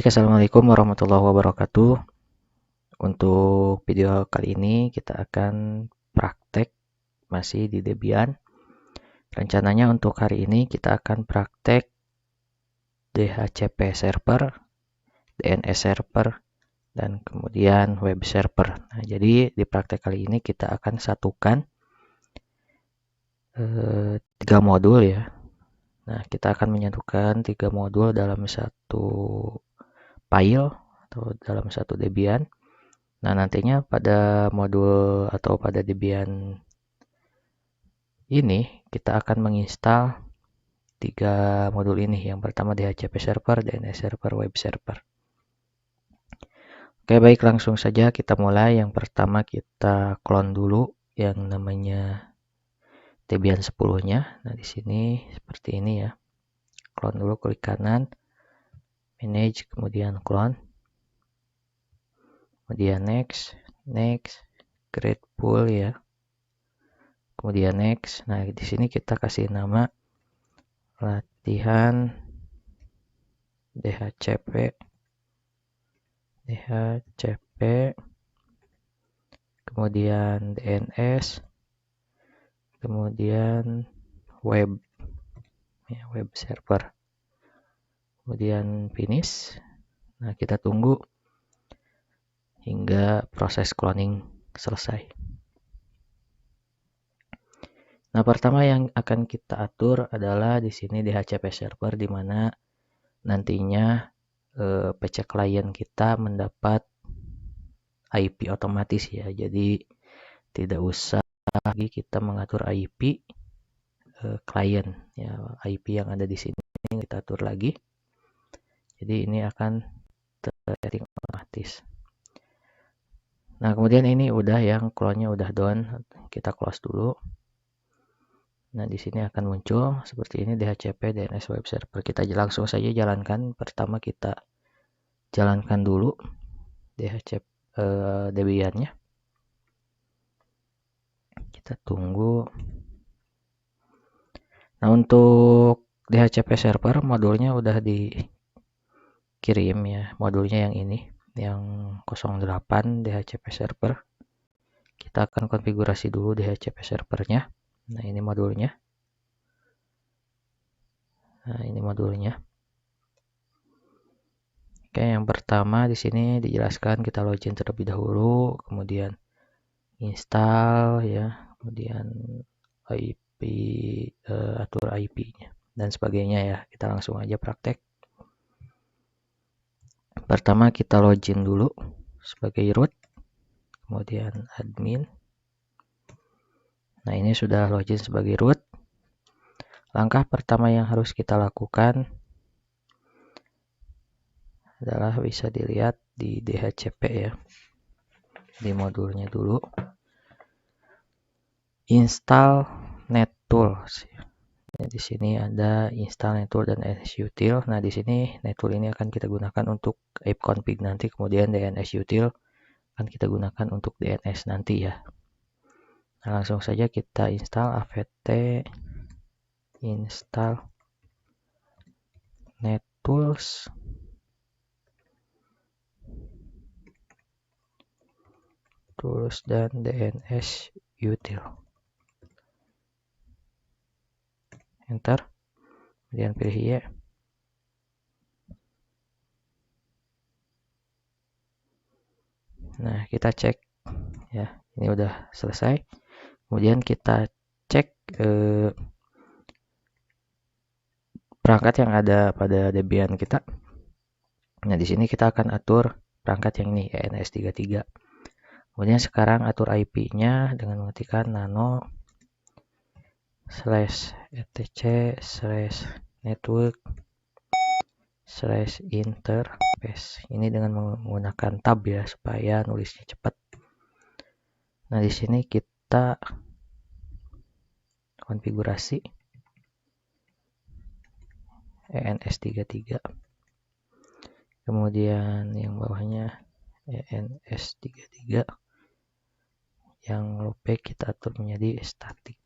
Baik, assalamualaikum warahmatullahi wabarakatuh. Untuk video kali ini kita akan praktek masih di Debian. Rencananya untuk hari ini kita akan praktek DHCP server, DNS server, dan kemudian web server. Nah, jadi di praktek kali ini kita akan satukan 3 modul ya. Nah, kita akan menyatukan 3 modul dalam satu file atau dalam satu Debian. Nah, nantinya pada modul atau pada Debian ini kita akan menginstal 3 modul ini. Yang pertama DHCP server, DNS server, web server. Oke, baik, langsung saja kita mulai. Yang pertama kita clone dulu yang namanya Debian 10-nya. Nah, di sini seperti ini ya. Clone dulu, klik kanan, manage, kemudian clone. Kemudian next, create pool ya. Kemudian next. Nah, di sini kita kasih nama latihan DHCP, kemudian DNS, kemudian web, ya, web server, kemudian finish. Nah, kita tunggu hingga proses cloning selesai. Nah, pertama yang akan kita atur adalah di sini DHCP server, di mana nantinya PC client kita mendapat IP otomatis ya. Jadi tidak usah lagi kita mengatur IP klien ya. IP yang ada di sini kita atur lagi. Jadi ini akan tersetting otomatis. Nah, kemudian ini udah yang clone-nya udah done. Kita close dulu. Nah, di sini akan muncul seperti ini DHCP DNS web server. Kita langsung saja jalankan. Pertama kita jalankan dulu DHCP Debian-nya. Kita tunggu. Nah, untuk DHCP server modulnya udah dikirim ya. Modulnya yang ini, yang 08 DHCP server. Kita akan konfigurasi dulu DHCP servernya. Nah, ini modulnya. Oke, yang pertama di sini dijelaskan kita login terlebih dahulu, kemudian install ya, kemudian IP, atur IP-nya dan sebagainya ya. Kita langsung aja praktek. Pertama kita login dulu sebagai root, kemudian admin. Nah, ini sudah login sebagai root. Langkah pertama yang harus kita lakukan adalah bisa dilihat di DHCP ya, di modulnya dulu, install NetTools. Nah, di sini ada install NetTools dan NSUtil. Nah, di sini NetTools ini akan kita gunakan untuk ipconfig nanti, kemudian DNSUtil akan kita gunakan untuk DNS nanti ya. Nah, langsung saja kita install apt install NetTools. Tools dan DNSUtil. Enter. Kemudian pilih Y. Nah, kita cek ya. Ini udah selesai. Kemudian kita cek perangkat yang ada pada Debian kita. Nah, di sini kita akan atur perangkat yang ini, ENS33. Kemudian sekarang atur IP-nya dengan mengetikkan nano /etc/network/interface. Ini dengan menggunakan tab ya supaya nulisnya cepat. Nah, di sini kita konfigurasi ENS33. Kemudian yang bawahnya ENS33. Yang loopback kita atur menjadi static.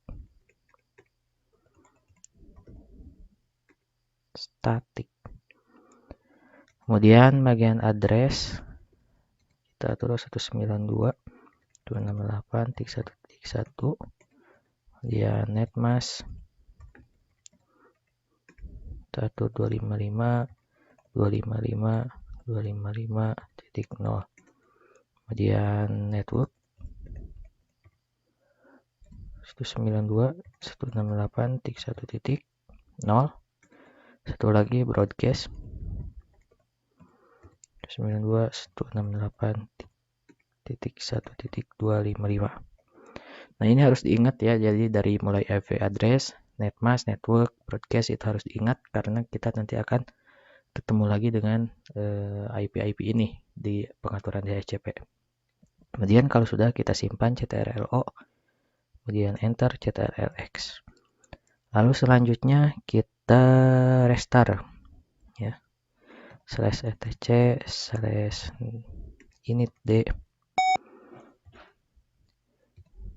Kemudian bagian address kita atur 192.268.1.1. Kemudian netmask kita atur 255.255.255.0. Kemudian network 192.168.1.0. Satu lagi broadcast 192.168.1.255. Nah, ini harus diingat ya. Jadi dari mulai IP address, netmask, network, broadcast itu harus diingat karena kita nanti akan ketemu lagi dengan IP ini di pengaturan DHCP. Kemudian kalau sudah kita simpan CTRL-O, kemudian enter CTRL-X. Lalu selanjutnya kita restart ya. /etc/initd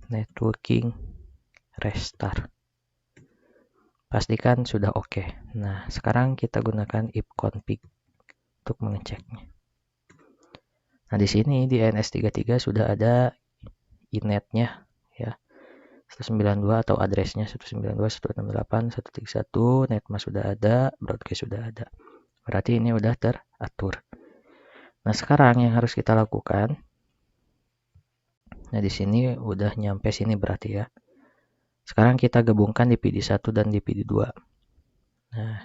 networking restart. Pastikan sudah oke. Nah, sekarang kita gunakan ifconfig untuk mengeceknya. Nah, di sini di NS33 sudah ada inetnya ya. 192 atau addressnya 192.168.1.1, netmask sudah ada, broadcast sudah ada. Berarti ini udah teratur. Nah, sekarang yang harus kita lakukan, nah di sini udah nyampe sini berarti ya. Sekarang kita gabungkan DPD 1 dan DPD 2. Nah,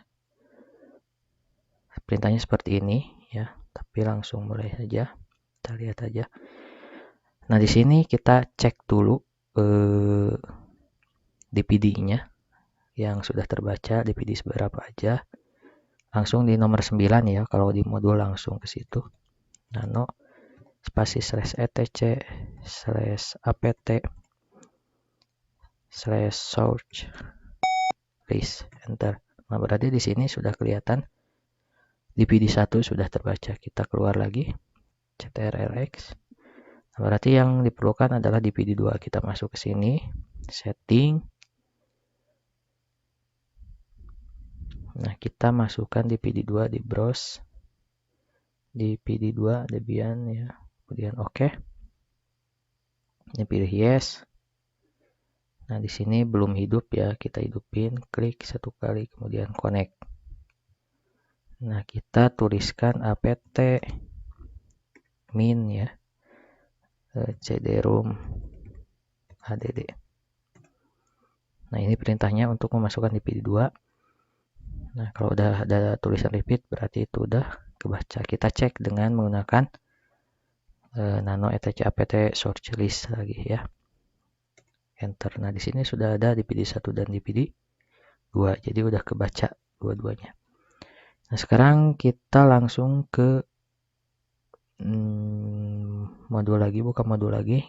perintahnya seperti ini ya, tapi langsung mulai saja. Kita lihat aja. Nah, di sini kita cek dulu DPD-nya yang sudah terbaca, DPD seberapa aja. Langsung di nomor 9 ya, kalau di modul langsung ke situ. Nano spasi /etc/apt/search list enter. Nah, berarti di sini sudah kelihatan DPD 1 sudah terbaca. Kita keluar lagi CTRL-X. Nah, berarti yang diperlukan adalah DPD 2. Kita masuk ke sini, setting. Nah, kita masukkan DPD 2 di browse. DPD 2 Debian ya. Kemudian oke. Ini pilih yes. Nah, di sini belum hidup ya, kita hidupin, klik satu kali kemudian connect. Nah, kita tuliskan apt min ya. cd-rom add. Nah, ini perintahnya untuk memasukkan DPD 2. Nah, kalau udah ada tulisan repeat berarti itu udah kebaca. Kita cek dengan menggunakan nano etc apt search list lagi ya. Enter. Nah, di sini sudah ada DPD 1 dan DPD 2. Jadi udah kebaca dua-duanya. Nah, sekarang kita langsung ke modul lagi, buka modul lagi.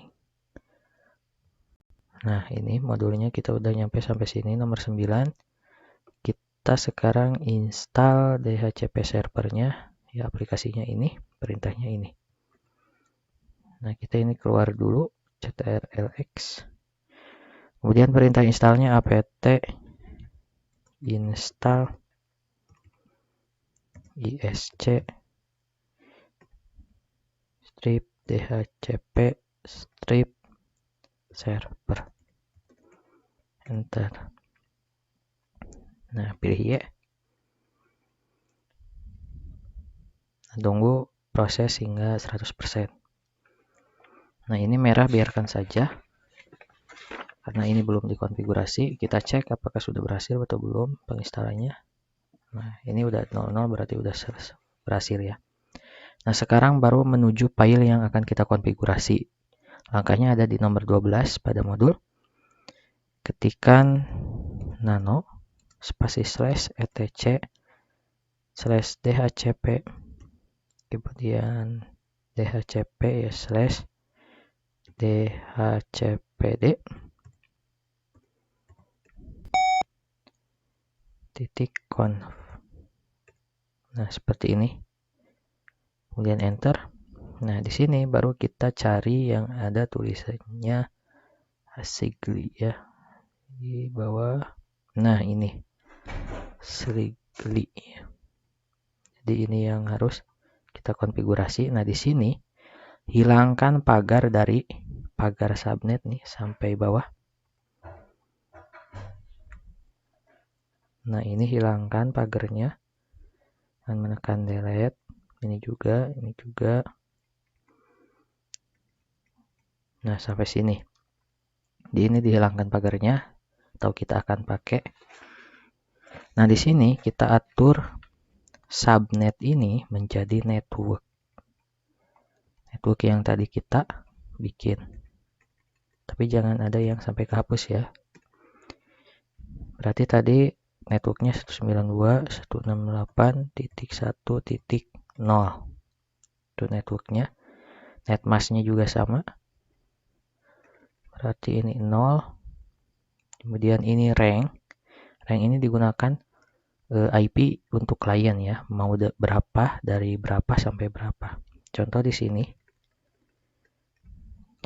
Nah, ini modulnya kita udah nyampe sampai sini nomor 9. Kita sekarang install DHCP servernya ya, aplikasinya ini, perintahnya ini. Nah, kita ini keluar dulu CTRL-X. Kemudian perintah installnya apt install isc strip dhcp strip server. Enter. Nah, pilih ya. Tunggu proses hingga 100%. Nah, ini merah biarkan saja. Karena ini belum dikonfigurasi, kita cek apakah sudah berhasil atau belum penginstalannya. Nah, ini udah 00 berarti udah berhasil ya. Nah, sekarang baru menuju file yang akan kita konfigurasi. Langkahnya ada di nomor 12 pada modul. Ketikkan nano spasi /etc/dhcp kemudian dhcp ya /dhcpd .conf. Nah, seperti ini. Kemudian enter. Nah, di sini baru kita cari yang ada tulisannya Sigli ya. Di bawah. Nah, ini Sigli. Jadi ini yang harus Kita konfigurasi. Nah, di sini hilangkan pagar dari pagar subnet nih sampai bawah. Nah, ini hilangkan pagarnya dan menekan delete. Ini juga, ini juga. Nah, sampai sini. Di ini dihilangkan pagarnya atau kita akan pakai. Nah, di sini kita atur subnet ini menjadi network. Network yang tadi kita bikin. Tapi jangan ada yang sampai kehapus ya. Berarti tadi networknya 192.168.1.0. Itu networknya. Netmasknya juga sama. Berarti ini 0. Kemudian ini rank. Rank ini digunakan IP untuk klien ya. Mau berapa, dari berapa sampai berapa. Contoh di sini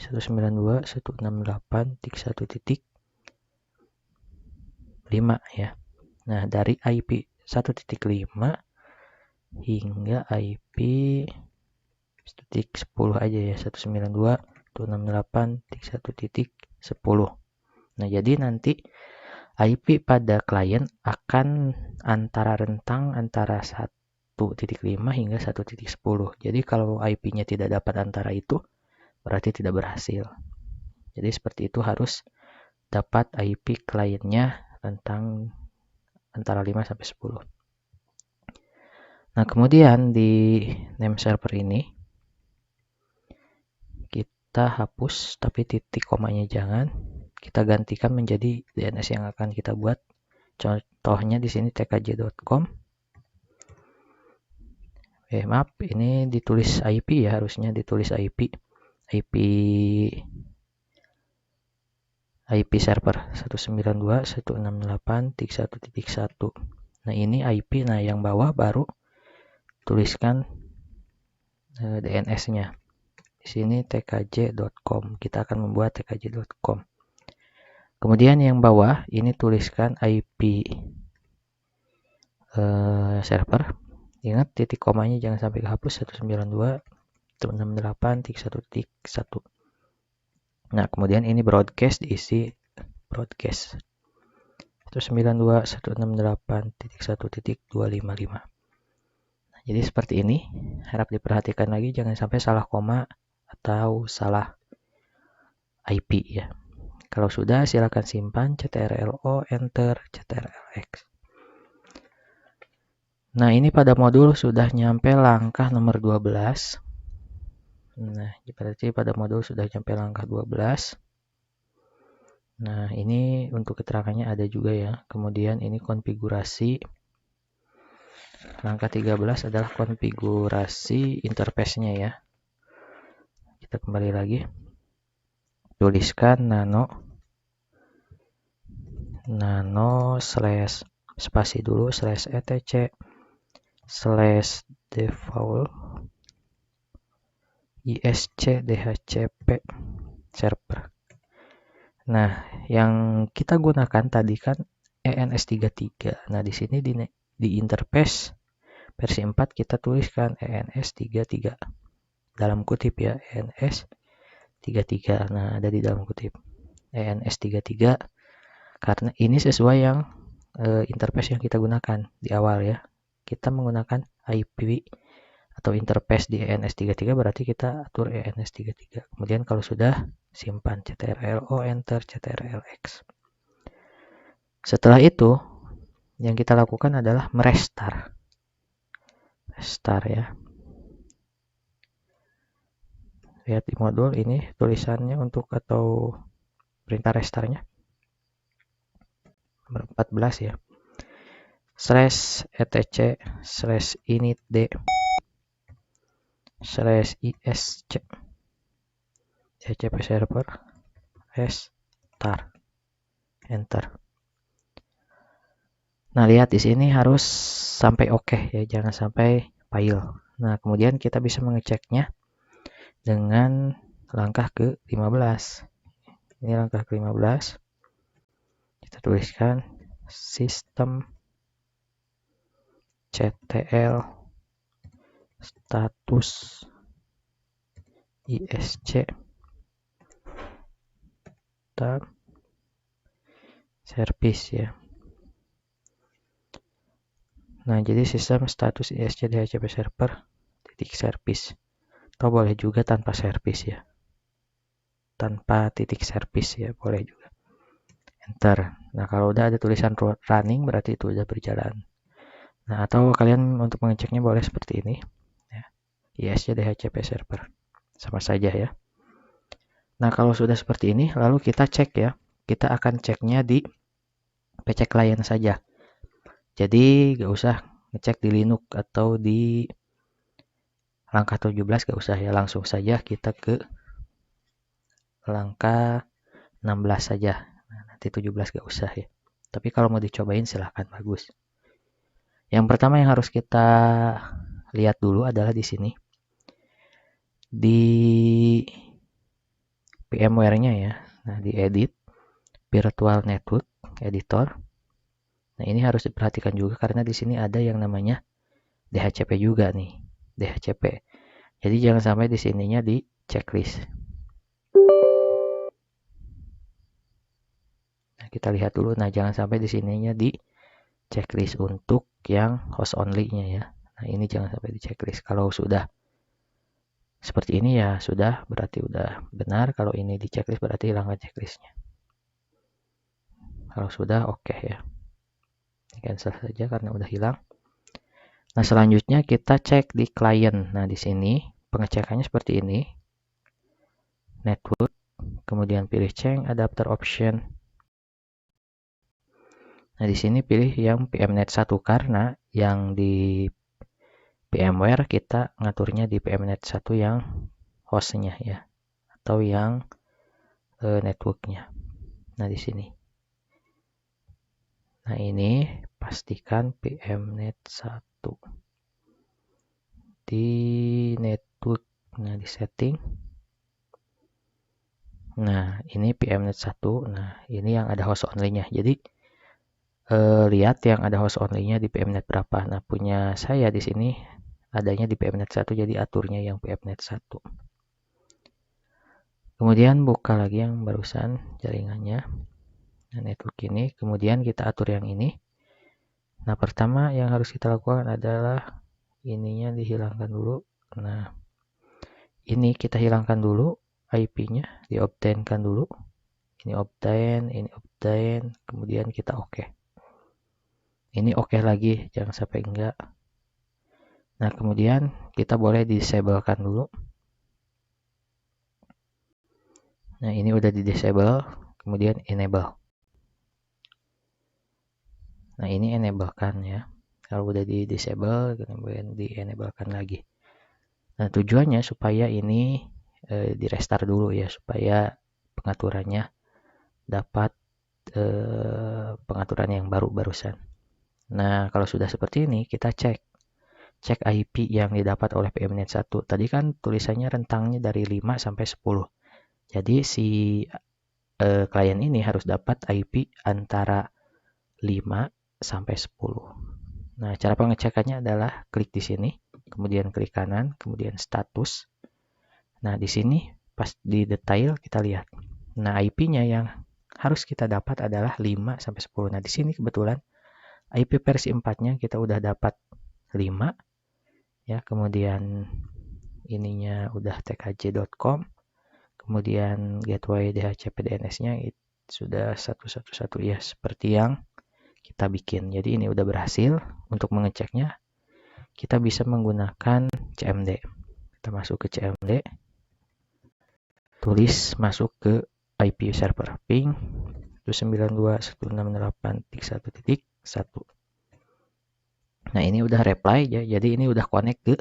192.168.1.5 ya. Nah, dari IP 1.5 hingga IP 1.10 aja ya, 192.168.1.10. Nah, jadi nanti IP pada klien akan antara rentang antara 1.5 hingga 1.10. Jadi kalau IP-nya tidak dapat antara itu, berarti tidak berhasil. Jadi seperti itu, harus dapat IP kliennya rentang antara 5 sampai 10. Nah, kemudian di name server ini kita hapus, tapi titik komanya jangan. Kita gantikan menjadi DNS yang akan kita buat. Contohnya di sini tkj.com. Maaf, ini ditulis IP ya, harusnya ditulis IP server 192.168.1.1. Nah, ini IP. Nah, yang bawah baru tuliskan DNS-nya. Di sini tkj.com. Kita akan membuat tkj.com. Kemudian yang bawah ini tuliskan IP server. Ingat titik komanya jangan sampai kehapus, 192.168.1.1. Nah, kemudian ini broadcast, diisi broadcast 192.168.1.255. Nah, jadi seperti ini. Harap diperhatikan lagi, jangan sampai salah koma atau salah IP ya. Kalau sudah, silakan simpan ctrl-o, enter, ctrl-x. Nah, ini pada modul sudah nyampe langkah nomor 12. Nah, berarti pada modul sudah nyampe langkah 12. Nah, ini untuk keterangannya ada juga ya. Kemudian ini konfigurasi. Langkah 13 adalah konfigurasi interface-nya ya. Kita kembali lagi. Tuliskan nano slash spasi dulu slash etc slash default isc.dhcp server. Nah, yang kita gunakan tadi kan ENS33. Nah, di sini di interface versi 4 kita tuliskan ENS33 dalam kutip ya, ENS33. Nah, ada di dalam kutip ENS33 karena ini sesuai yang interface yang kita gunakan di awal ya. Kita menggunakan IP atau interface di ENS33, berarti kita atur ENS33. Kemudian kalau sudah, simpan ctrl-o, enter, ctrl-x. Setelah itu, yang kita lakukan adalah merestart. Restart ya. Lihat di modul ini tulisannya untuk atau perintah restartnya nomor 14 ya. /etc /initd /isc dhcp server restart, enter. Nah, lihat di sini harus sampai oke ya, jangan sampai fail. Nah, kemudian kita bisa mengeceknya dengan langkah ke-15. Ini langkah ke-15. Kita tuliskan sistem ctl status ISC tab service ya. Nah, jadi sistem status ISC DHCP server titik service. Atau boleh juga tanpa service ya. Tanpa titik service ya, boleh juga. Enter. Nah, kalau udah ada tulisan running berarti itu udah berjalan. Nah, atau kalian untuk mengeceknya boleh seperti ini. Ya. ISC DHCP server. Sama saja ya. Nah, kalau sudah seperti ini, lalu kita cek ya. Kita akan ceknya di PC client saja. Jadi gak usah ngecek di Linux atau di langkah 17 gak usah ya. Langsung saja kita ke langkah 16 saja. Nah, nanti 17 gak usah ya. Tapi kalau mau dicobain silahkan, bagus. Yang pertama yang harus kita lihat dulu adalah di sini. Di VMware-nya ya. Nah, di edit Virtual Network Editor. Nah, ini harus diperhatikan juga karena di sini ada yang namanya DHCP juga nih, DHCP. Jadi jangan sampai di sininya di checklist. Nah, kita lihat dulu. Nah, jangan sampai di sininya di checklist untuk yang host only-nya ya. Nah, ini jangan sampai di checklist. Kalau sudah seperti ini ya sudah, berarti udah benar. Kalau ini di checklist berarti hilangkan checklistnya. Kalau sudah oke ya. Cancel saja karena udah hilang. Nah, selanjutnya kita cek di client. Nah, di sini pengecekannya seperti ini. Network, kemudian pilih change adapter option. Nah, di sini pilih yang PMNet 1 karena yang di VMware kita ngaturnya di PMNet 1 yang hostnya ya, atau yang networknya. Nah, di sini. Nah, ini pastikan PMNet 1 di network. Nah, di setting. Nah, ini PMNet 1. Nah, ini yang ada host only-nya. Jadi lihat yang ada host only-nya di PMNet berapa. Nah, punya saya di sini adanya di PMNet 1, jadi aturnya yang PMNet 1. Kemudian buka lagi yang barusan jaringannya. Nah, network ini, kemudian kita atur yang ini. Nah, pertama yang harus kita lakukan adalah ininya dihilangkan dulu. Nah, ini kita hilangkan dulu IP-nya, di-obtainkan dulu. Ini obtain, kemudian kita oke. Ini oke lagi, jangan sampai enggak. Nah, kemudian kita boleh disablekan dulu. Nah, ini udah di-disable, kemudian enable. Nah, ini enablekan ya. Kalau udah di-disable, kemudian di-enablekan lagi. Nah, tujuannya supaya ini di-restart dulu ya, supaya pengaturannya dapat pengaturan yang barusan. Nah, kalau sudah seperti ini, kita cek IP yang didapat oleh PMNet 1. Tadi kan tulisannya rentangnya dari 5 sampai 10. Jadi si klien ini harus dapat IP antara 5 sampai 10. Nah, cara pengecekannya adalah klik di sini, kemudian klik kanan, kemudian status. Nah, di sini pas di detail kita lihat. Nah, IP-nya yang harus kita dapat adalah 5 sampai 10. Nah, di sini kebetulan IP versi 4-nya kita udah dapat 5 ya, kemudian ininya udah tkj.com, kemudian gateway DHCP DNS-nya sudah 111 ya, seperti yang kita bikin. Jadi ini udah berhasil. Untuk mengeceknya kita bisa menggunakan CMD. Kita masuk ke CMD, tulis masuk ke IP server ping 192.168.1.1. Nah, ini udah reply ya. Jadi ini udah connect ke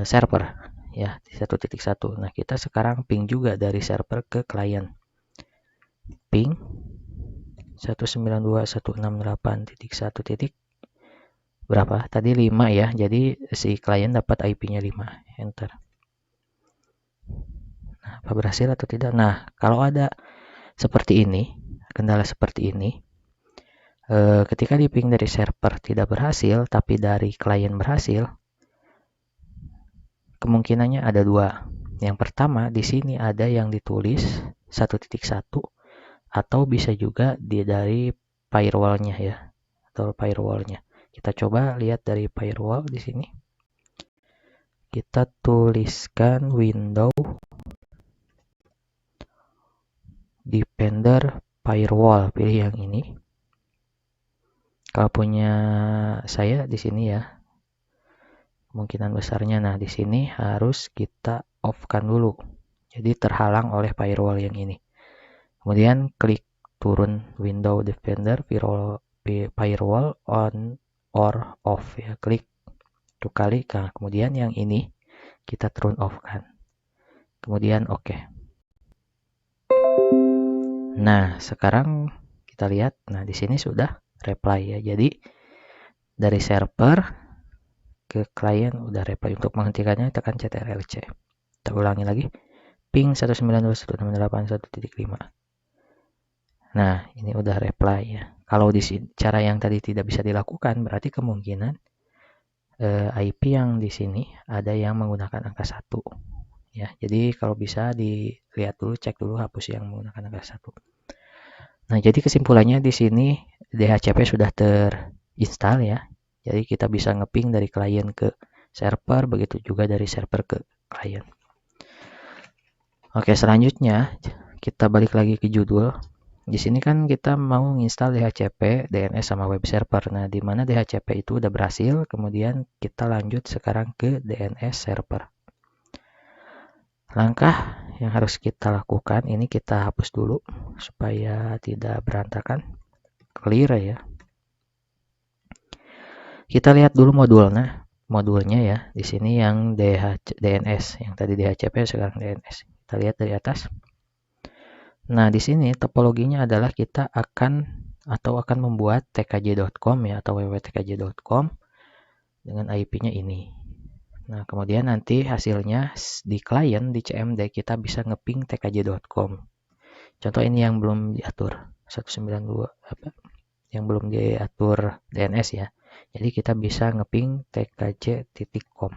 server ya di 1.1. Nah, kita sekarang ping juga dari server ke klien. Ping 192.168.1. Berapa? Tadi 5 ya. Jadi si klien dapat IP-nya 5. Enter. Nah, apa berhasil atau tidak? Nah, kalau ada seperti ini, kendala seperti ini, ketika di ping dari server tidak berhasil, tapi dari klien berhasil, kemungkinannya ada dua. Yang pertama, di sini ada yang ditulis 1.1 atau bisa juga dari firewall-nya ya, atau firewall-nya. Kita coba lihat dari firewall di sini. Kita tuliskan Windows Defender Firewall, pilih yang ini. Kalau punya saya di sini ya, kemungkinan besarnya, nah di sini harus kita off-kan dulu. Jadi terhalang oleh firewall yang ini. Kemudian klik turun Windows Defender Firewall on or off ya, klik 1 kali. Nah, kemudian yang ini kita turn off kan. Kemudian oke. Nah, sekarang kita lihat. Nah, di sini sudah reply ya. Jadi dari server ke klien udah reply. Untuk menghentikannya tekan CTRL-C. Kita ulangi lagi. Ping 192.168.1.5. Nah, ini udah reply ya. Kalau di sini cara yang tadi tidak bisa dilakukan, berarti kemungkinan IP yang di sini ada yang menggunakan angka 1. Ya, jadi kalau bisa dilihat dulu, cek dulu, hapus yang menggunakan angka 1. Nah, jadi kesimpulannya di sini DHCP sudah terinstall ya. Jadi kita bisa ngeping dari klien ke server, begitu juga dari server ke klien. Oke, selanjutnya kita balik lagi ke judul. Di sini kan kita mau install DHCP, DNS sama web server. Nah, di mana DHCP itu udah berhasil, kemudian kita lanjut sekarang ke DNS server. Langkah yang harus kita lakukan, ini kita hapus dulu supaya tidak berantakan. Clear ya. Kita lihat dulu modulnya ya. Di sini yang DNS, yang tadi DHCP sekarang DNS. Kita lihat dari atas. Nah, di sini topologinya adalah kita akan membuat tkj.com ya, atau www.tkj.com dengan IP-nya ini. Nah, kemudian nanti hasilnya di klien, di CMD kita bisa ngeping tkj.com. Contoh ini yang belum diatur 192 yang belum diatur DNS ya. Jadi kita bisa ngeping tkj.com.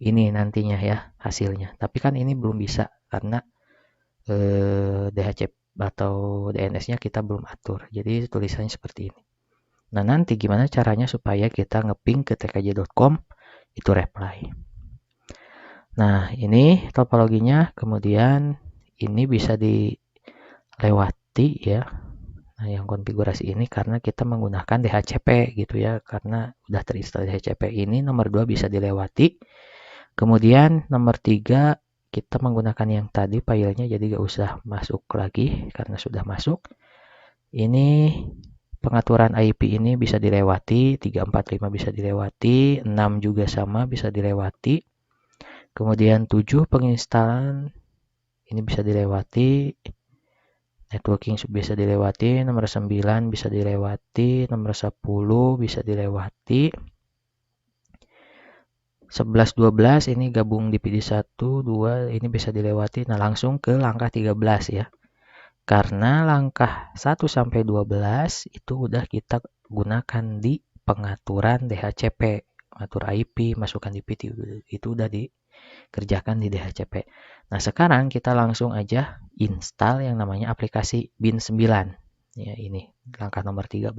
Ini nantinya ya hasilnya. Tapi kan ini belum bisa karena DHCP atau DNS-nya kita belum atur. Jadi tulisannya seperti ini. Nah, nanti gimana caranya supaya kita ngeping ke tkj.com itu reply. Nah, ini topologinya. Kemudian ini bisa dilewati ya. Nah, yang konfigurasi ini karena kita menggunakan DHCP gitu ya. Karena udah terinstall DHCP ini, nomor 2 bisa dilewati. Kemudian nomor 3 kita menggunakan yang tadi filenya, jadi gak usah masuk lagi karena sudah masuk. Ini pengaturan IP ini bisa dilewati, 345 bisa dilewati, 6 juga sama bisa dilewati. Kemudian 7 penginstalan ini bisa dilewati. Networking bisa dilewati, nomor 9 bisa dilewati, nomor 10 bisa dilewati. 11, 12 ini gabung di PD 1, 2 ini bisa dilewati. Nah, langsung ke langkah 13 ya. Karena langkah 1 sampai 12 itu udah kita gunakan di pengaturan DHCP, atur IP, masukkan IP itu udah dikerjakan di DHCP. Nah, sekarang kita langsung aja install yang namanya aplikasi bin 9. Ya, ini langkah nomor 13.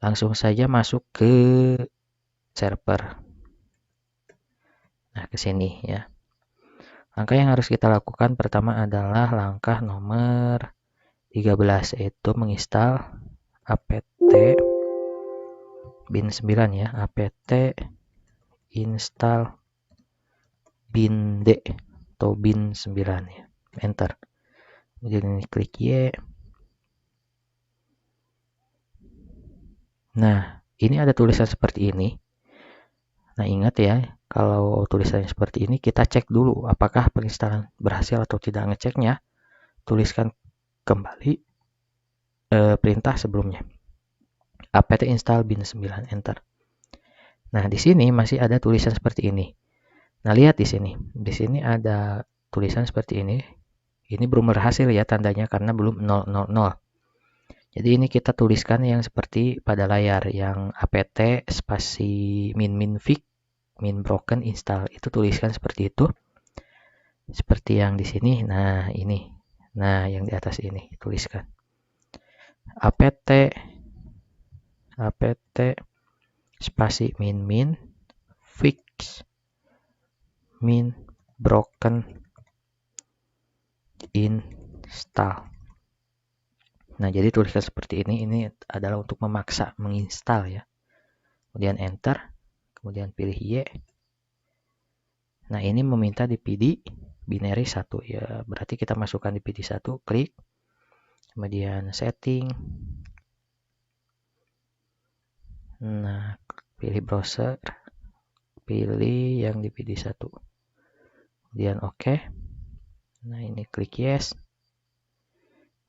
Langsung saja masuk ke server. Nah, ke sini ya. Langkah yang harus kita lakukan pertama adalah langkah nomor 13, yaitu menginstal apt bin 9 ya, apt install bin d atau bin 9 ya. Enter. Kemudian ini klik Y. Nah, ini ada tulisan seperti ini. Nah, ingat ya, kalau tulisannya seperti ini, kita cek dulu apakah penginstalan berhasil atau tidak. Ngeceknya, tuliskan kembali perintah sebelumnya. apt install bin 9, enter. Nah, di sini masih ada tulisan seperti ini. Nah, lihat di sini. Di sini ada tulisan seperti ini. Ini belum berhasil ya tandanya karena belum 000. Jadi ini kita tuliskan yang seperti pada layar, yang apt spasi min fix min broken install. Itu tuliskan seperti itu. Seperti yang di sini. Nah, ini. Nah, yang di atas ini tuliskan. apt spasi min fix min broken install. Nah, jadi tuliskan seperti ini. Ini adalah untuk memaksa menginstal ya. Kemudian enter, kemudian pilih Y. Nah, ini meminta di PD binary 1 ya. Berarti kita masukkan di PD 1, klik. Kemudian setting. Nah, pilih browser. Pilih yang di PD 1. Kemudian OK. Nah, ini klik yes.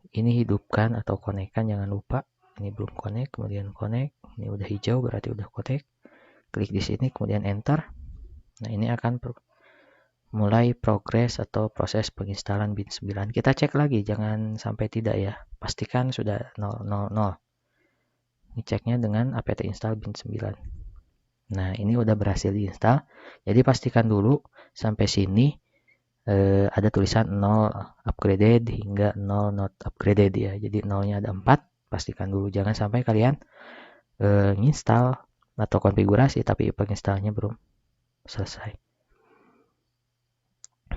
Ini hidupkan atau konekkan, jangan lupa. Ini belum connect, kemudian connect. Ini udah hijau berarti udah connect. Klik di sini, kemudian enter. Nah, ini akan mulai progres atau proses penginstalan bin 9. Kita cek lagi, jangan sampai tidak ya. Pastikan sudah 000. Ini ceknya dengan apt install bin 9. Nah, ini udah berhasil diinstal. Jadi pastikan dulu sampai sini ada tulisan 0 upgraded hingga 0 not upgraded ya. Jadi 0-nya ada 4. Pastikan dulu, jangan sampai kalian nginstal atau konfigurasi tapi penginstalnya belum selesai.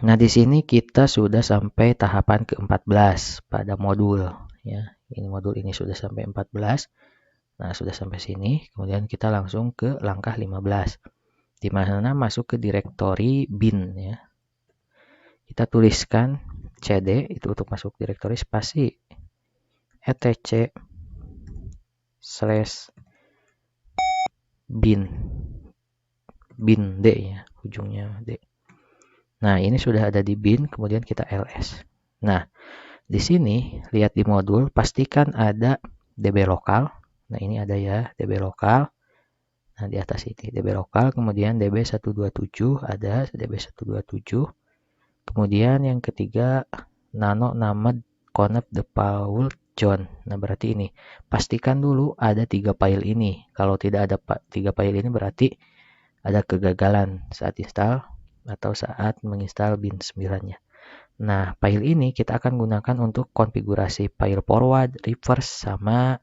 Nah, di sini kita sudah sampai tahapan ke-14 pada modul ya. Ini modul ini sudah sampai 14. Nah, sudah sampai sini. Kemudian kita langsung ke langkah 15. Di mana masuk ke direktori bin ya. Kita tuliskan cd itu untuk masuk direktori spasi etc /bin d ya, ujungnya d. Nah, ini sudah ada di bin, kemudian kita ls. Nah, di sini lihat di modul, pastikan ada db lokal. Nah, ini ada ya db lokal. Nah, di atas ini db lokal, kemudian db127 ada db127. Kemudian yang ketiga nano named conf default John. Nah, berarti ini pastikan dulu ada 3 file ini. Kalau tidak ada 3 file ini berarti ada kegagalan saat install atau saat menginstal bin 9-nya. Nah, file ini kita akan gunakan untuk konfigurasi file forward, reverse, sama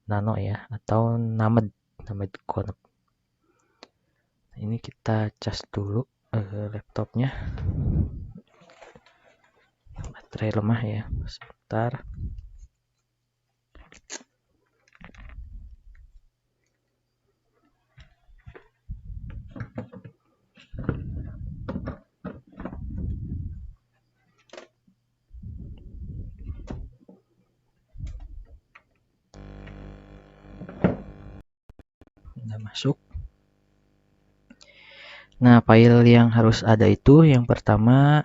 nano ya, atau named conf. Ini kita cas dulu laptopnya. Baterai lemah ya, sebentar. Udah masuk. Nah, file yang harus ada itu yang pertama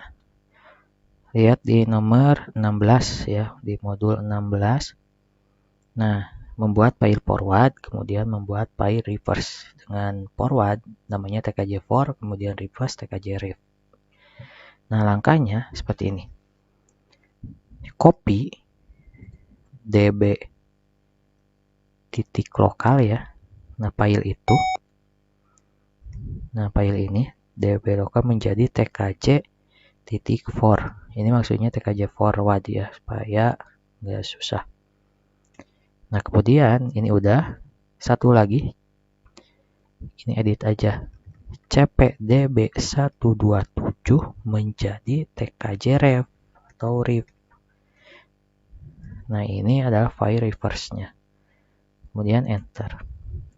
lihat di nomor 16 ya, di modul 16. Nah, membuat file forward, kemudian membuat file reverse. Dengan forward namanya tkj_for, kemudian reverse tkj_ref. Nah, langkahnya seperti ini. Copy db titik lokal ya. Nah, file itu. Nah, file ini db lokal menjadi tkj_for. Ini maksudnya tkj_forward ya, supaya nggak susah. Nah, kemudian ini udah. Satu lagi. Ini edit aja. cpdb127 menjadi tkj_ref atau ref. Nah, ini adalah file reverse-nya. Kemudian enter.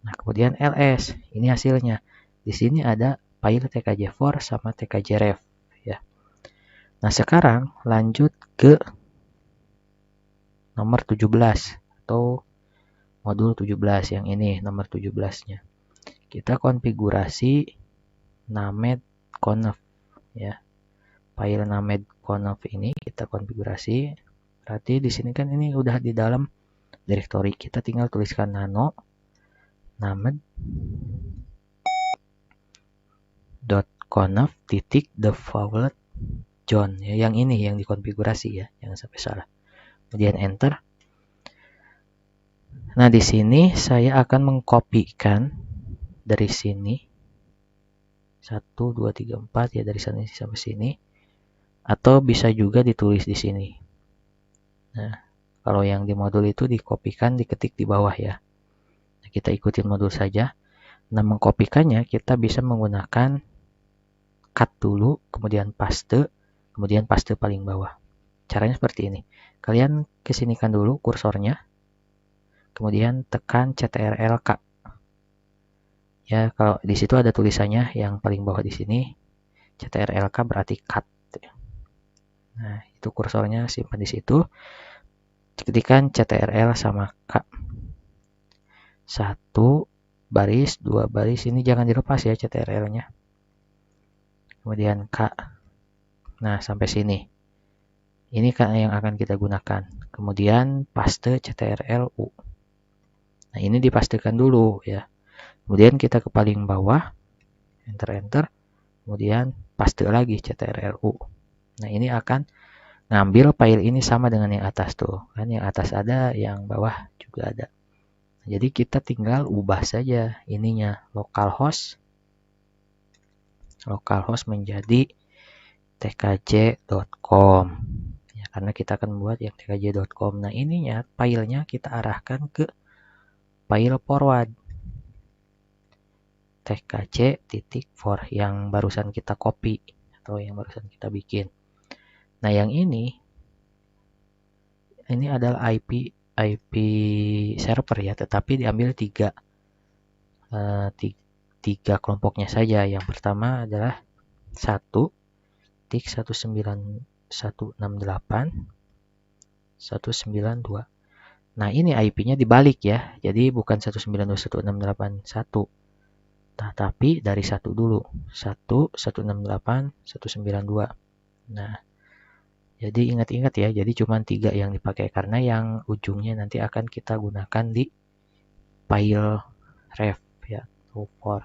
Nah, kemudian ls. Ini hasilnya. Di sini ada file tkj_for sama tkj_ref ya. Nah, sekarang lanjut ke nomor 17 atau modul 17 yang ini, nomor 17-nya. Kita konfigurasi named conf ya. File named conf ini kita konfigurasi. Berarti di sini kan ini udah di dalam direktori. Kita tinggal tuliskan nano named .conf titik default John ya, yang ini yang dikonfigurasi ya, jangan sampai salah. Kemudian enter. Nah, di sini saya akan mengkopikan dari sini 1, 2, 3, 4 ya, dari sini sampai sini, atau bisa juga ditulis di sini. Nah, kalau yang di modul itu dikopikan, diketik di bawah ya. Nah, kita ikutin modul saja. Nah, mengkopikannya kita bisa menggunakan cut dulu, kemudian paste, kemudian paste paling bawah. Caranya seperti ini. Kalian kesinikan dulu kursornya, kemudian tekan CTRL-K. Ya, kalau di situ ada tulisannya yang paling bawah di sini, CTRL-K berarti cut. Nah, itu kursornya simpan di situ. Ketikkan CTRL sama K. 1 baris, 2 baris. Ini jangan dilepas ya CTRL-nya. Kemudian K. Nah, sampai sini. Ini kan yang akan kita gunakan. Kemudian paste CTRL-U. Nah, ini dipastikan dulu ya. Kemudian kita ke paling bawah, enter, kemudian paste lagi CTRL-U. Nah, ini akan ngambil file ini sama dengan yang atas tuh. Kan yang atas ada, yang bawah juga ada. Jadi kita tinggal ubah saja ininya, localhost menjadi tkj.com. Ya, karena kita akan membuat yang tkj.com. Nah, ininya filenya kita arahkan ke file forward tkj.for yang barusan kita copy atau yang barusan kita bikin. Nah, yang ini adalah IP server ya, tetapi diambil tiga kelompoknya saja. Yang pertama adalah 1.169.168.192. Nah, ini IP-nya dibalik ya. Jadi bukan 192.168.1, tapi dari 1 dulu. 1.168.192. Nah, jadi ingat-ingat ya. Jadi cuma 3 yang dipakai karena yang ujungnya nanti akan kita gunakan di file ref ya, for.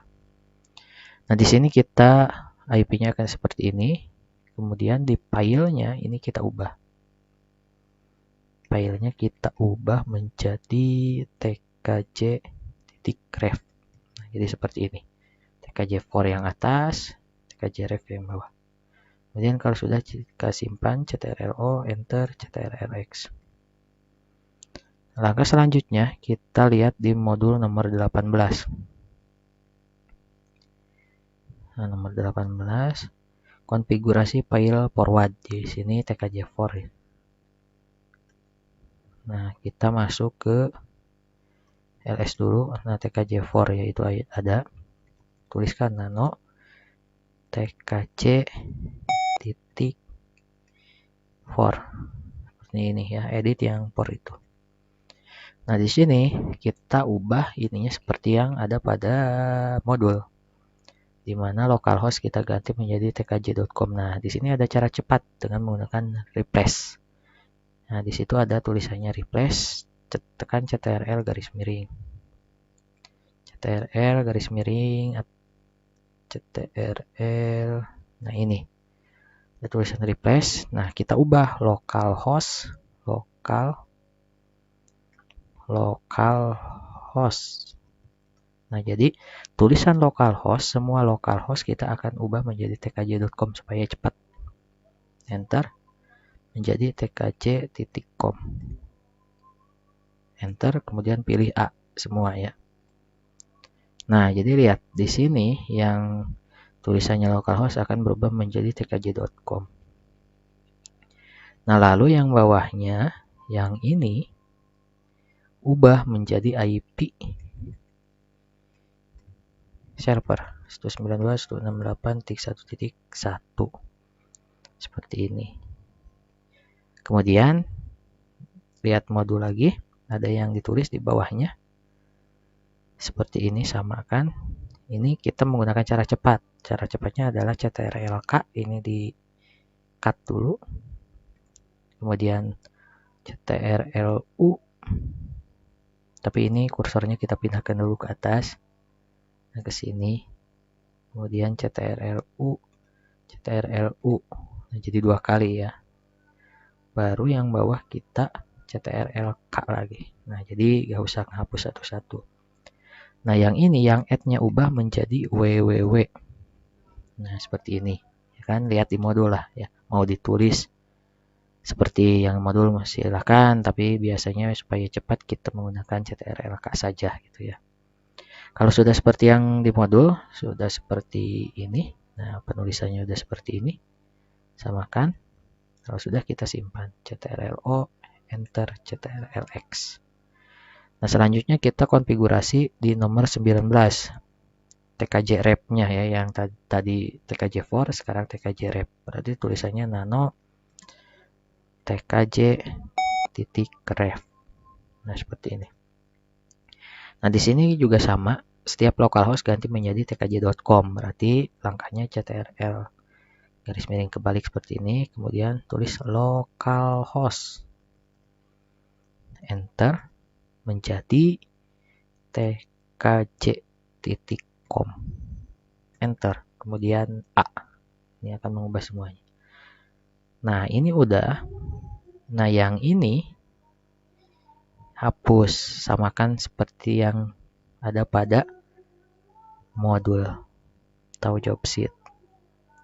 Nah, di sini kita IP-nya akan seperti ini. Kemudian di filenya ini kita ubah. Filenya kita ubah menjadi tkj.ref. Nah, jadi seperti ini. tkj.for yang atas, tkj.ref yang bawah. Kemudian kalau sudah kita simpan CTRL-O, enter, CTRL-X. Langkah selanjutnya kita lihat di modul nomor 18. Nah, nomor 18, konfigurasi file forward. Di sini tkj.for ya. Nah, kita masuk ke ls dulu. Nah, tkj.for yaitu ada. Tuliskan nano tkj.for. Seperti ini ya, edit yang for itu. Nah, di sini kita ubah ininya seperti yang ada pada modul, di mana localhost kita ganti menjadi tkj.com. Nah, di sini ada cara cepat dengan menggunakan replace. Nah, di situ ada tulisannya replace, tekan CTRL garis miring. CTRL garis miring, CTRL. Nah, ini ada tulisan replace. Nah, kita ubah localhost. Nah, jadi tulisan localhost, semua localhost kita akan ubah menjadi tkj.com supaya cepat. Enter, menjadi tkj.com. Enter, kemudian pilih A semua ya. Nah, jadi lihat di sini yang tulisannya localhost akan berubah menjadi tkj.com. Nah, lalu yang bawahnya, yang ini ubah menjadi IP server 192.168.1.1 seperti ini. Kemudian lihat modul lagi, ada yang ditulis di bawahnya seperti ini, samakan. Ini kita menggunakan cara cepat. Cara cepatnya adalah CTRL-K, ini di cut dulu, kemudian CTRL-U, tapi ini kursornya kita pindahkan dulu ke atas. Nah, ke sini, kemudian CTRL-U. Nah, jadi 2 kali ya. Baru yang bawah kita CTRL-K lagi. Nah, jadi gak usah hapus satu-satu. Nah, yang ini yang add-nya ubah menjadi www. Nah, seperti ini. Ya kan, lihat di modul lah ya. Mau ditulis seperti yang modul silakan, tapi biasanya supaya cepat kita menggunakan CTRL-K saja gitu ya. Kalau sudah seperti yang di modul, sudah seperti ini. Nah, penulisannya sudah seperti ini. Samakan. Kalau sudah kita simpan CTRL-O, enter CTRL-X. Nah, selanjutnya kita konfigurasi di nomor 19. TKJ rep-nya ya, yang tadi TKJ for, sekarang TKJ rep. Berarti tulisannya nano TKJ titik ref. Nah, seperti ini. Nah, di sini juga sama. Setiap localhost ganti menjadi tkj.com. Berarti langkahnya CTRL garis miring kebalik seperti ini. Kemudian tulis localhost. Enter. Menjadi tkj.com. Enter. Kemudian A. Ini akan mengubah semuanya. Nah, ini udah. Nah, yang ini hapus. Samakan seperti yang ada pada modul atau job sheet.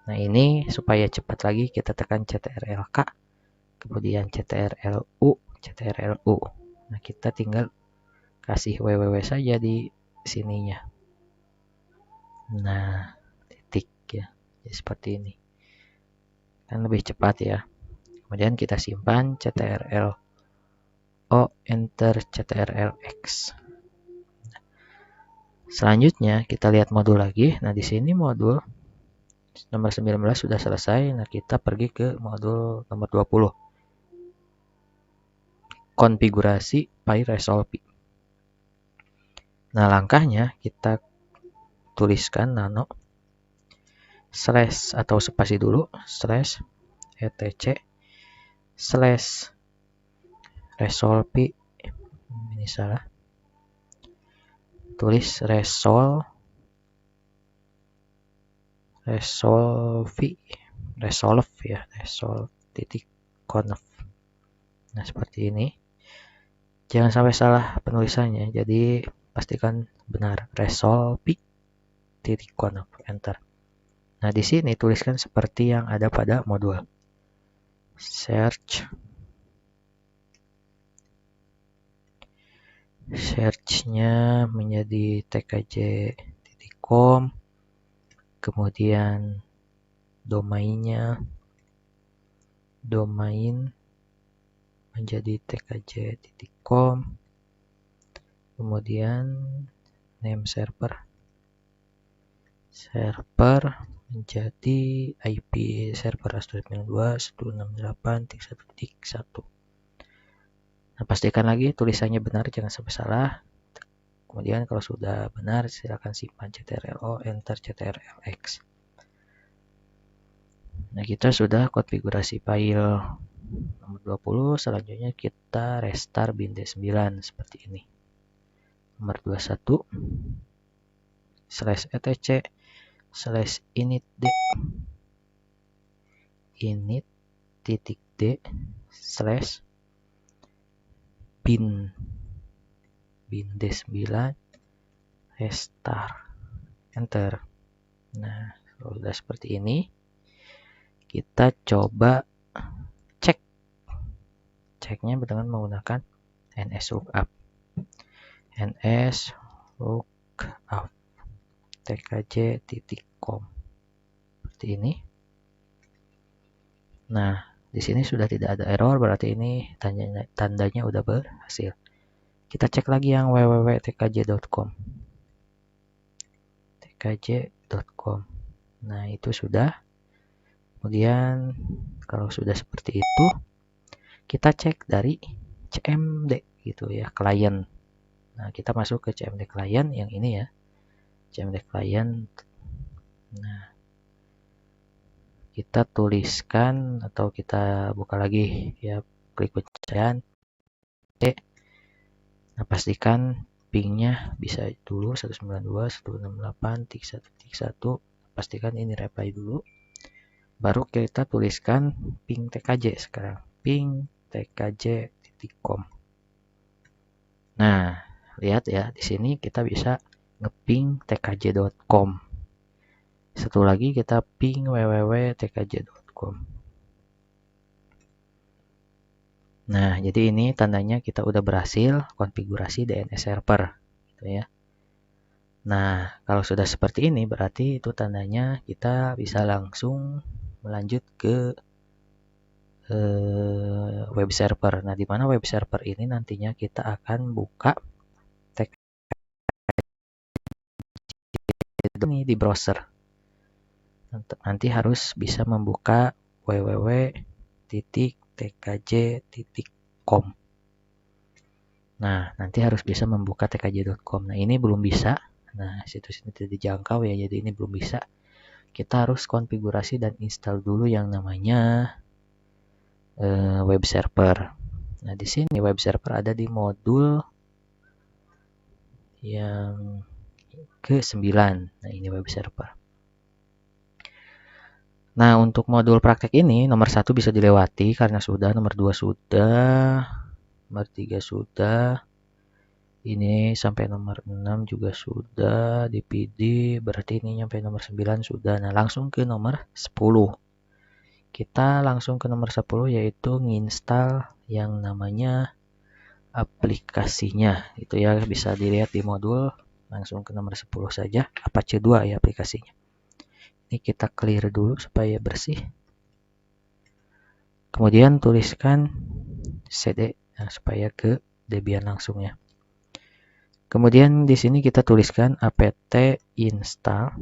Nah, ini supaya cepat lagi kita tekan CTRL-K, kemudian CTRL-U, CTRL-U. Nah, kita tinggal kasih www saja di sininya. Nah, titik ya. Jadi seperti ini. Kan lebih cepat ya. Kemudian kita simpan CTRL-O, enter CTRL-X. Selanjutnya kita lihat modul lagi. Nah, di sini modul nomor 19 sudah selesai. Nah, kita pergi ke modul nomor 20. Konfigurasi PyResolve. Nah, langkahnya kita tuliskan nano slash atau spasi dulu slash etc slash resolve. Ini salah. Tulis resolve ya, resolve titik conf. Nah, seperti ini. Jangan sampai salah penulisannya. Jadi pastikan benar resolve titik conf, enter. Nah, di sini tuliskan seperti yang ada pada modul. Search-nya menjadi tkj.com, kemudian domain menjadi tkj.com, kemudian name server menjadi IP server 192.168.1.1. Nah, pastikan lagi tulisannya benar, jangan sampai salah. Kemudian kalau sudah benar, silakan simpan CTRL-O, enter CTRL-X. Nah, kita sudah konfigurasi file nomor 20. Selanjutnya kita restart bin D9 seperti ini. Nomor 21 /etc /init_d init.d/ bin D9 restart, enter. Nah, sudah seperti ini. Kita coba ceknya dengan menggunakan nslookup tkj.com seperti ini. Nah, di sini sudah tidak ada error, berarti ini tandanya udah berhasil. Kita cek lagi yang www.tkj.com. tkj.com. Nah, itu sudah. Kemudian kalau sudah seperti itu, kita cek dari CMD gitu ya, klien. Nah, kita masuk ke CMD klien yang ini ya. CMD klien. Nah, kita tuliskan atau kita buka lagi ya, klik pencarian. Nah, pastikan pingnya bisa dulu 192.168.3.1. Pastikan ini reply dulu. Baru kita tuliskan ping TKJ sekarang. Ping tkj.com. Nah, lihat ya, di sini kita bisa ngeping tkj.com. Satu lagi kita ping www.tkj.com. Nah, jadi ini tandanya kita udah berhasil konfigurasi DNS server, gitu ya. Nah, kalau sudah seperti ini berarti itu tandanya kita bisa langsung melanjut ke web server. Nah, di mana web server ini nantinya kita akan buka ini di browser. Nanti harus bisa membuka www.tkj.com. Nah, nanti harus bisa membuka tkj.com. Nah, ini belum bisa. Nah, situs ini tidak dijangkau ya, jadi ini belum bisa. Kita harus konfigurasi dan install dulu yang namanya web server. Nah, di sini web server ada di modul yang ke-9. Nah, ini web server. Nah, untuk modul praktek ini nomor 1 bisa dilewati karena sudah, nomor 2 sudah, nomor 3 sudah. Ini sampai nomor 6 juga sudah, DPD berarti ini sampai nomor 9 sudah. Nah, langsung ke nomor 10. Kita langsung ke nomor 10 yaitu nginstal yang namanya aplikasinya. Itu ya bisa dilihat di modul, langsung ke nomor 10 saja. Apache 2 ya aplikasinya. Ini kita clear dulu supaya bersih. Kemudian tuliskan cd supaya ke Debian langsung ya. Kemudian di sini kita tuliskan apt install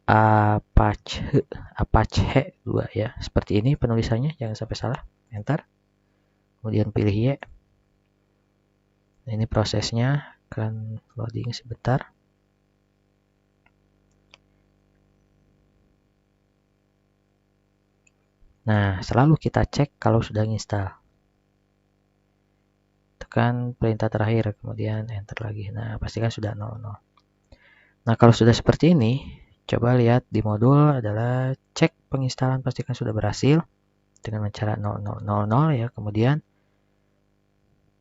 Apache 2 ya. Seperti ini penulisannya, jangan sampai salah. Enter. Kemudian pilih Y. Nah, ini prosesnya akan loading sebentar. Nah, selalu kita cek kalau sudah install. Tekan perintah terakhir, kemudian enter lagi. Nah, pastikan sudah 00. Nah, kalau sudah seperti ini, coba lihat di modul adalah cek penginstalan, pastikan sudah berhasil dengan cara 0000 ya. Kemudian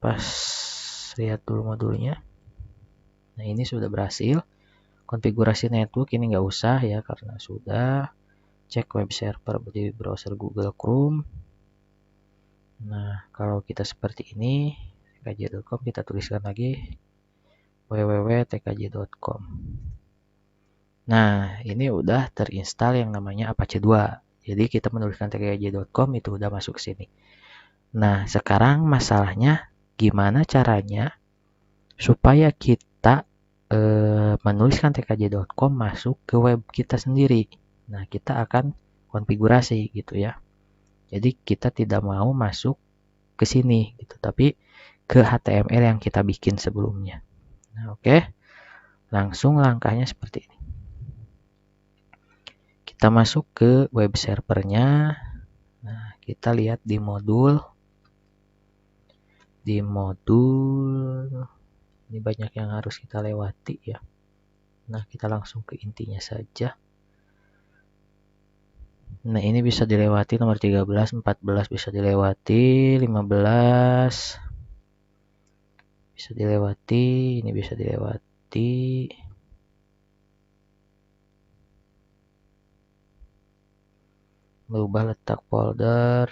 pas lihat dulu modulnya. Nah, ini sudah berhasil. Konfigurasi network ini nggak usah ya karena sudah. Cek web server di browser Google Chrome. Nah, kalau kita seperti ini, tkj.com, kita tuliskan lagi www.tkj.com. Nah, ini udah terinstall yang namanya Apache 2. Jadi kita menuliskan tkj.com itu udah masuk ke sini. Nah, sekarang masalahnya gimana caranya supaya kita menuliskan tkj.com masuk ke web kita sendiri. Nah, kita akan konfigurasi gitu ya. Jadi kita tidak mau masuk ke sini gitu, tapi ke HTML yang kita bikin sebelumnya. Nah, oke. Langsung langkahnya seperti ini. Kita masuk ke web servernya. Nah, kita lihat di modul. Ini banyak yang harus kita lewati ya. Nah, kita langsung ke intinya saja. Nah, ini bisa dilewati nomor 13, 14 bisa dilewati, 15 bisa dilewati, ini bisa dilewati. Berubah letak folder.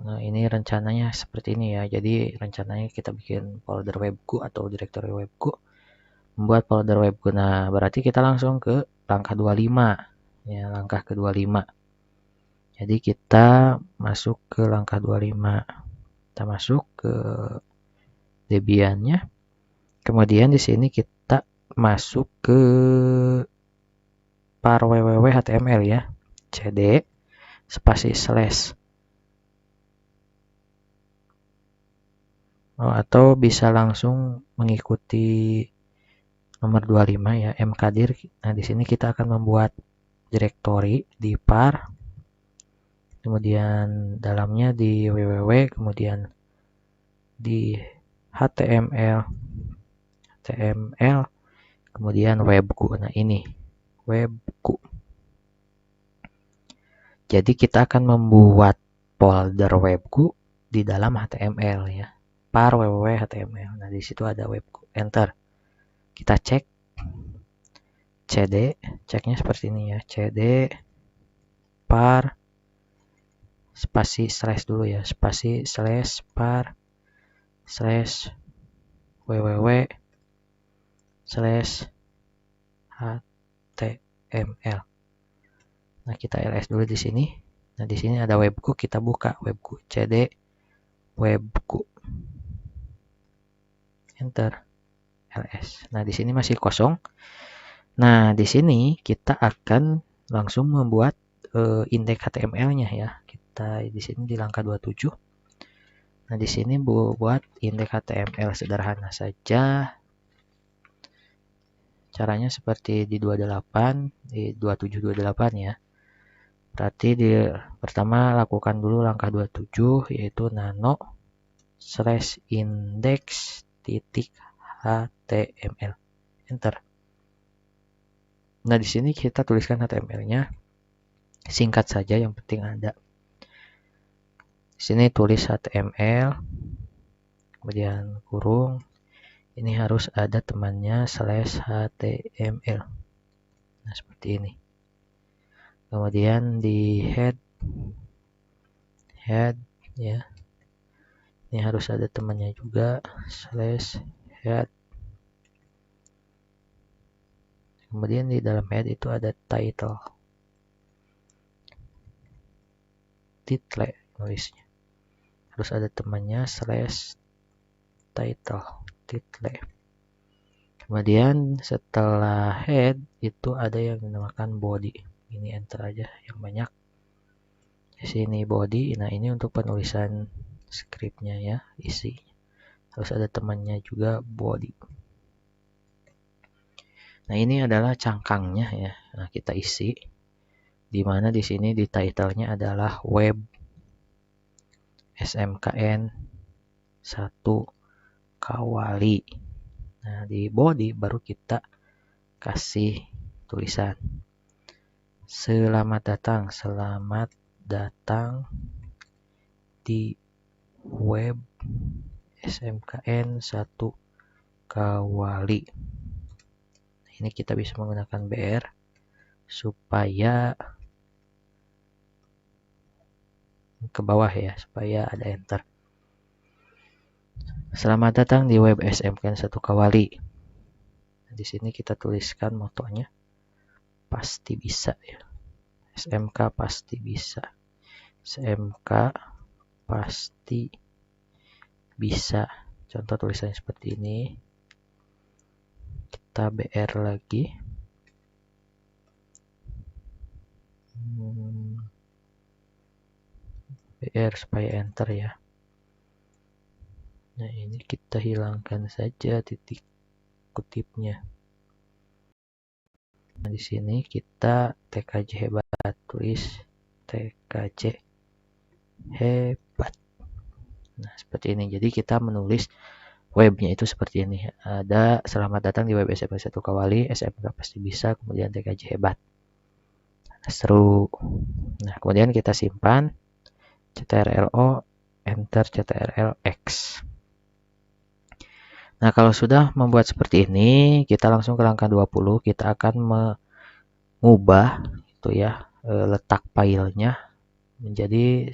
Nah, ini rencananya seperti ini ya. Jadi rencananya kita bikin folder webku atau directory webku. Membuat folder webku. Nah, berarti kita langsung ke langkah 25. Ya, langkah ke-25. Jadi kita masuk ke langkah 25. Kita masuk ke Debiannya. Kemudian di sini kita masuk ke par www.html ya. cd spasi slash. Atau bisa langsung mengikuti nomor 25 ya, mkdir. Nah, di sini kita akan membuat directory di par, kemudian dalamnya di www, kemudian di html, kemudian webku. Nah, ini webku. Jadi kita akan membuat folder webku di dalam HTML ya. par www.html. Nah, di situ ada webku. Enter. Kita cek cd, ceknya seperti ini ya. cd par spasi slash dulu ya. Spasi slash par slash www slash html. Nah, kita ls dulu di sini. Nah, di sini ada webku, kita buka webku. cd webku. Enter. ls. Nah, di sini masih kosong. Nah, di sini kita akan langsung membuat indeks HTML-nya ya. Kita di sini di langkah 27. Nah, di sini buat indeks HTML sederhana saja. Caranya seperti di 28, di 2728 ya. Berarti pertama lakukan dulu langkah 27 yaitu nano/index.html. Enter. Nah, di sini kita tuliskan HTML-nya. Singkat saja, yang penting ada. Di sini tulis HTML, kemudian kurung. Ini harus ada temannya /html. Nah, seperti ini. Kemudian di head ya. Ini harus ada temannya juga /head. Kemudian di dalam head itu ada title nulisnya. Harus ada temannya /title. Kemudian setelah head itu ada yang dinamakan body. Ini enter aja yang banyak. Di sini body. Nah, ini untuk penulisan scriptnya ya, isi. Harus ada temannya juga body. Nah, ini adalah cangkangnya ya. Nah, kita isi. Di mana di sini di title-nya adalah web SMKN 1 Kawali. Nah, di body baru kita kasih tulisan selamat datang di web SMKN 1 Kawali. Ini kita bisa menggunakan BR supaya ke bawah ya, supaya ada enter. Selamat datang di web SMKN 1 Kawali. Di sini kita tuliskan motonya pasti bisa ya. SMK pasti bisa. SMK pasti bisa. Contoh tulisannya seperti ini. Kita BR lagi. BR supaya enter ya. Nah, ini kita hilangkan saja titik kutipnya. Nah, di sini kita TKJ hebat, tulis TKJ hebat. Nah, seperti ini. Jadi kita menulis webnya itu seperti ini. Ada selamat datang di web SMK 1 Kawali, SMK pasti bisa, kemudian TKJ hebat. Nah, seru. Nah, kemudian kita simpan CTRL-O, enter CTRL-X. Nah, kalau sudah membuat seperti ini, kita langsung ke langkah 20. Kita akan mengubah itu ya, letak filenya menjadi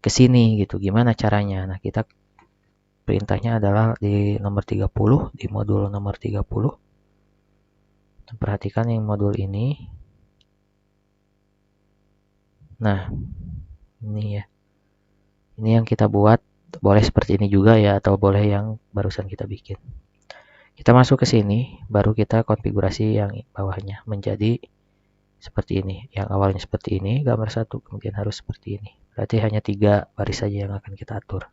ke sini gitu. Gimana caranya? Nah, kita perintahnya adalah di nomor 30, di modul nomor 30. Perhatikan yang modul ini. Nah, ini ya. Ini yang kita buat. Boleh seperti ini juga ya, atau boleh yang barusan kita bikin. Kita masuk ke sini, baru kita konfigurasi yang bawahnya menjadi seperti ini. Yang awalnya seperti ini, gambar 1, kemudian harus seperti ini. Berarti hanya 3 baris saja yang akan kita atur.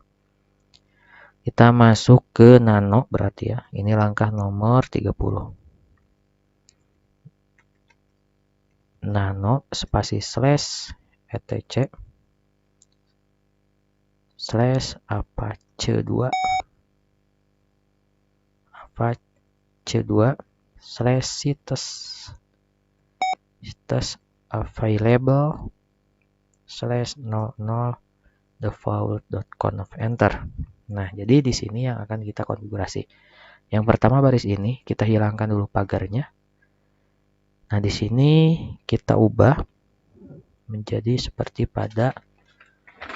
Kita masuk ke nano berarti ya. Ini langkah nomor 30. Nano spasi slash etc slash apache 2 slash situs available slash 00 default.conf. Enter. Nah, jadi di sini yang akan kita konfigurasi. Yang pertama baris ini kita hilangkan dulu pagarnya. Nah, di sini kita ubah menjadi seperti pada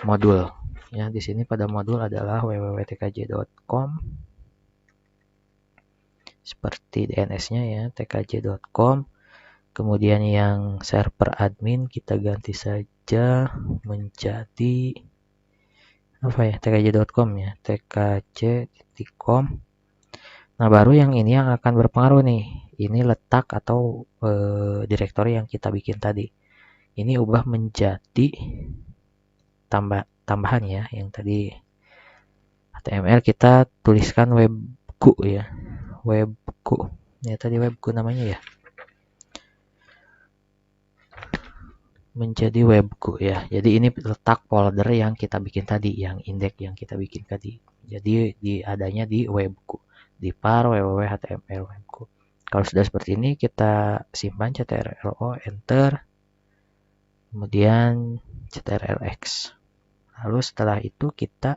modul. Ya, di sini pada modul adalah www.tkj.com. Seperti DNS-nya ya, tkj.com. Kemudian yang server admin kita ganti saja menjadi apa ya, tkj.com ya, tkj.com. Nah, baru yang ini yang akan berpengaruh nih. Ini letak atau direktori yang kita bikin tadi. Ini ubah menjadi tambahan ya, yang tadi HTML kita tuliskan webku ya. Webku. Ya tadi webku namanya ya. Menjadi webku ya. Jadi ini letak folder yang kita bikin tadi, yang index yang kita bikin tadi. Jadi adanya di webku, di var www.html webku. Kalau sudah seperti ini kita simpan ctrl-o, enter, kemudian ctrl-x. Lalu setelah itu kita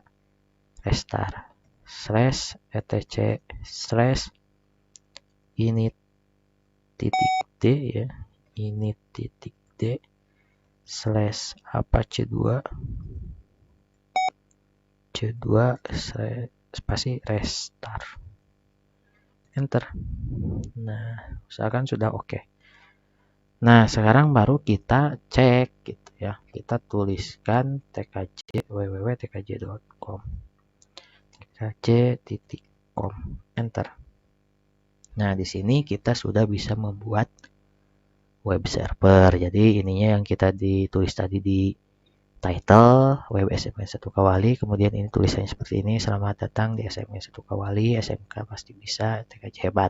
restart /etc/ init titik d ya, init titik d /apache 2 c2 spasi restart, enter. Nah, usahakan sudah oke. Nah, sekarang baru kita cek gitu ya. Kita tuliskan tkj www.tkj.com, tkj.com, enter. Nah, di sini kita sudah bisa membuat web server. Jadi ininya yang kita ditulis tadi di title web SMK 1 Kawali, kemudian ini tulisannya seperti ini, selamat datang di SMK 1 Kawali, SMK pasti bisa, TKJ hebat.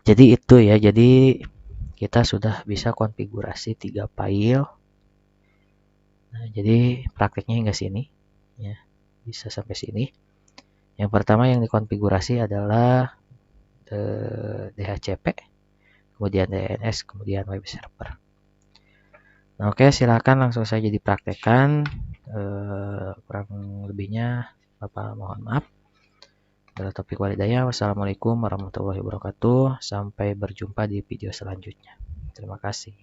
Jadi itu ya, jadi kita sudah bisa konfigurasi 3 file. Nah, jadi prakteknya hingga sini ya, bisa sampai sini. Yang pertama yang dikonfigurasi adalah DHCP, kemudian DNS, kemudian web server. Nah, oke, silakan langsung saja dipraktekkan. Kurang lebihnya Bapak mohon maaf. Bila taufiq walhidayah. Wassalamualaikum warahmatullahi wabarakatuh. Sampai berjumpa di video selanjutnya. Terima kasih.